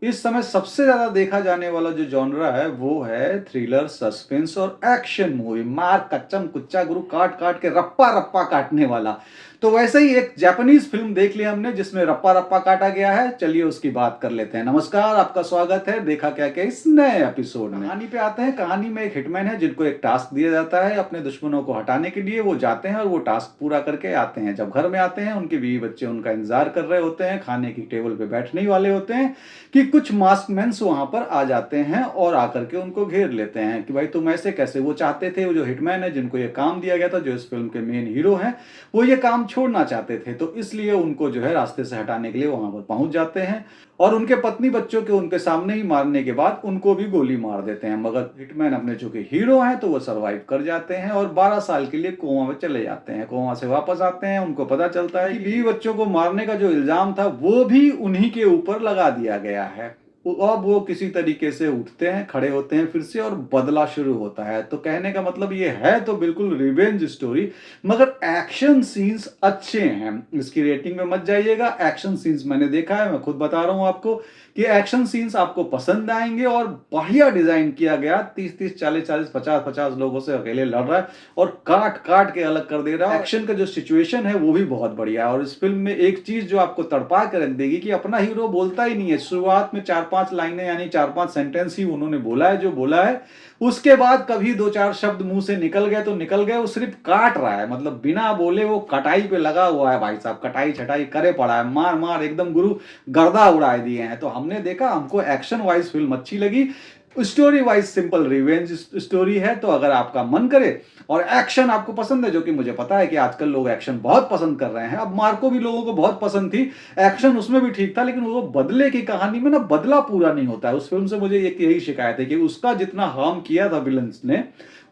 इस समय सबसे ज़्यादा देखा जाने वाला जो जॉनरा है वो है थ्रिलर, सस्पेंस और एक्शन मूवी। मार कच्चम कुच्चा गुरु काट-काट के रप्पा-रप्पा काटने वाला। तो वैसे ही एक जापानीज़ फ़िल्म देख ली हमने जिसमें रप्पा-रप्पा काटा गया है। चलिए उसकी बात कर लेते हैं। नमस्कार, आपका स्वागत है देखा क्या क्या इस नए एपिसोड में। कहानी पे आते हैं। कहानी में एक हिटमैन है जिनको एक टास्क दिया जाता है अपने दुश्मनों को हटाने के लिए। वो जाते हैं और वो टास्क पूरा करके आते हैं। जब घर में आते हैं उनके बीवी बच्चे उनका इंतज़ार कर रहे होते हैं, खाने की टेबल पे बैठने ही वाले होते हैं कि कुछ मास्कमैन्स वहां पर आ जाते हैं और आकर के उनको घेर लेते हैं कि भाई तुम ऐसे कैसे। वो चाहते थे, वो जो हिटमैन है जिनको ये काम दिया गया था, जो इस फिल्म के मेन हीरो हैं, वो ये काम छोड़ना चाहते थे। तो इसलिए उनको जो है रास्ते से हटाने के लिए वहां पर पहुंच जाते हैं और उनके पत्नी बच्चों के उनके सामने ही मारने के बाद उनको भी गोली मार देते हैं। मगर हिटमैन अपने चूंकि हीरो हैं तो वो सरवाइव कर जाते हैं और 12 साल के लिए कोमा में चले जाते हैं। कोमा से वापस आते हैं, उनको पता चलता है कि बीवी बच्चों को मारने का जो इल्जाम था वो भी उन्हीं के ऊपर लगा दिया गया है। अब वो किसी तरीके से उठते हैं, खड़े होते हैं फिर से और बदला शुरू होता है। तो कहने का मतलब ये है तो बिल्कुल रिवेंज स्टोरी, मगर एक्शन सीन्स अच्छे हैं। इसकी रेटिंग में मत जाइएगा, एक्शन सीन्स मैंने देखा है, मैं खुद बता रहा हूं आपको कि एक्शन सीन्स आपको पसंद आएंगे और बढ़िया डिजाइन किया गया। 30-30, 40-40, 50-50 लोगों से अकेले लड़ रहा है और काट काट के अलग कर दे रहा है। एक्शन का जो सिचुएशन है वो भी बहुत बढ़िया है। और इस फिल्म में एक चीज जो आपको तड़पा कर रख देगी कि अपना हीरो बोलता ही नहीं है। शुरुआत में 4-5 लाइनें यानी 4-5 सेंटेंस ही उन्होंने बोला है जो बोला है। उसके बाद कभी 2-4 शब्द मुंह से निकल गए तो निकल गए। वो सिर्फ काट रहा है, मतलब बिना बोले वो कटाई पे लगा हुआ है। भाई साहब कटाई छटाई करे पड़ा है, मार मार एकदम गुरु गर्दा उड़ा दिए हैं। तो हमने देखा, हमको एक्शन वाइज फिल्म अच्छी लगी। Story wise simple revenge story है। तो अगर आपका मन करे और एक्शन आपको पसंद है, जो कि मुझे पता है कि आजकल लोग एक्शन बहुत पसंद कर रहे हैं, अब मार्को भी लोगों को बहुत पसंद थी, एक्शन उसमें भी ठीक था, लेकिन वो बदले की कहानी में ना बदला पूरा नहीं होता है। उस फिल्म से मुझे एक यही शिकायत है कि उसका जितना हार्म किया था विलन्स ने,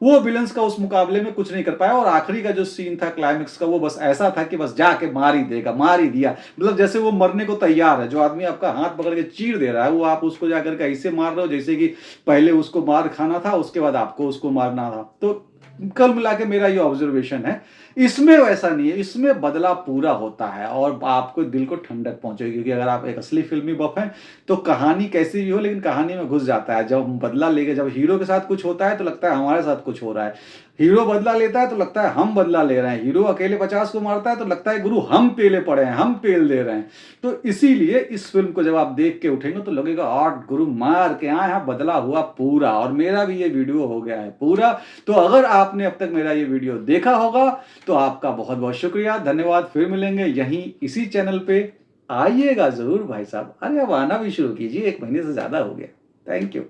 वो विलन्स का उस मुकाबले में कुछ नहीं कर पाया। और आखिरी का जो सीन था क्लाइमेक्स का, वो बस ऐसा था कि बस जाके मार ही देगा, मार ही दिया। मतलब जैसे वो मरने को तैयार है, जो आदमी आपका हाथ पकड़ के चीर दे रहा है, वो आप उसको जाकर के ऐसे मार रहे हो जैसे कि पहले उसको मार खाना था, उसके बाद आपको उसको मारना था। तो कल मिला के मेरा ये ऑब्जर्वेशन है। इसमें वैसा नहीं है, इसमें बदला पूरा होता है और आपको दिल को ठंडक पहुंचेगी। क्योंकि अगर आप एक असली फिल्मी बफ हैं तो कहानी कैसी भी हो लेकिन कहानी में घुस जाता है। जब बदला लेके, जब हीरो के साथ कुछ होता है तो लगता है हमारे साथ कुछ हो रहा है। हीरो बदला लेता है तो लगता है हम बदला ले रहे हैं। हीरो अकेले 50 को मारता है तो लगता है गुरु हम पेले पड़े हैं, हम पेल दे रहे हैं। तो इसीलिए इस फिल्म को जब आप देख के उठेंगे तो लगेगा आठ गुरु मार के आए हैं, बदला हुआ पूरा। और मेरा भी ये वीडियो हो गया है पूरा। तो अगर आपने अब तक मेरा ये वीडियो देखा होगा तो आपका बहुत बहुत शुक्रिया, धन्यवाद। फिर मिलेंगे यहीं इसी चैनल पे। आइएगा जरूर भाई साहब। अरे अब आना भी शुरू कीजिए, 1 महीने से ज्यादा हो गया। Thank you.